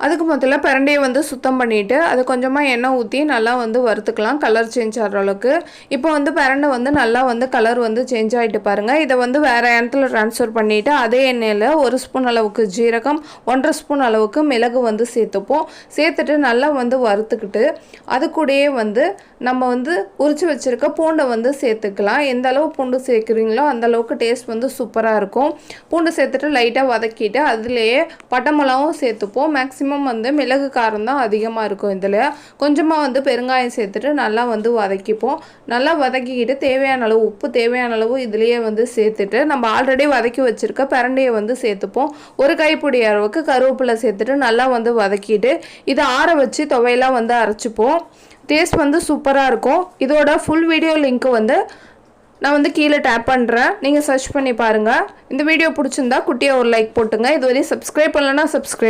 அதுக்கு முதல்ல பிரண்டையை வந்து சுத்தம் பண்ணிவிட்டு அது கொஞ்சமாக எண்ணெய் ஊற்றி நல்லா வந்து வறுத்துக்கலாம், கலர் சேஞ்ச் ஆகிற அளவுக்கு. இப்போ வந்து பிரண்டை வந்து நல்லா வந்து கலர் வந்து சேஞ்ச் ஆகிட்டு பாருங்கள். இதை வந்து வேறு எண்ணத்தில் ட்ரான்ஸ்ஃபர் பண்ணிவிட்டு அதே எண்ணெயில் 1 ஸ்பூன் அளவுக்கு ஜீரகம், 1.5 ஸ்பூன் அளவுக்கு மிளகு வந்து சேர்த்துப்போம். சேர்த்துட்டு நல்லா வந்து வறுத்துக்கிட்டு அது கூடயே வந்து நம்ம வந்து உரித்து வச்சுருக்க பூண்டை வந்து சேர்த்துக்கலாம். எந்த அளவு பூண்டு சேர்க்குறீங்களோ அந்த அளவுக்கு டேஸ்ட் வந்து சூப்பராக இருக்கும். பூண்டு சேர்த்துட்டு லைட்டாக வதக்கிட்டு அதுலேயே பட்டை மிளகாவும் சேர்த்துப்போம். மேக்ஸிமம் வந்து மிளகு காரம் தான் அதிகமாக இருக்கும். இதில் கொஞ்சமாக வந்து பெருங்காயம் சேர்த்துட்டு நல்லா வந்து வதக்கிப்போம். நல்லா வதக்கிக்கிட்டு தேவையான அளவு உப்பு, தேவையான அளவு இதுலேயே வந்து சேர்த்துட்டு நம்ம ஆல்ரெடி வதக்கி வச்சுருக்க பிரண்டையை வந்து சேர்த்துப்போம். ஒரு கைப்பிடி அளவுக்கு கருவேப்பிலை சேர்த்துட்டு நல்லா வந்து வதக்கிட்டு இதை ஆற வச்சு துவையெல்லாம் வந்து அரைச்சிப்போம். டேஸ்ட் வந்து சூப்பராக இருக்கும். இதோட ஃபுல் வீடியோ லிங்க்கு வந்து நான் வந்து கீழே டேப் பண்ணுறேன், நீங்கள் சர்ச் பண்ணி பாருங்கள். இந்த வீடியோ பிடிச்சிருந்தா குட்டியாக ஒரு லைக் போட்டுங்க. இதுவரை சப்ஸ்கிரைப் பண்ணலன்னா சப்ஸ்கிரைப்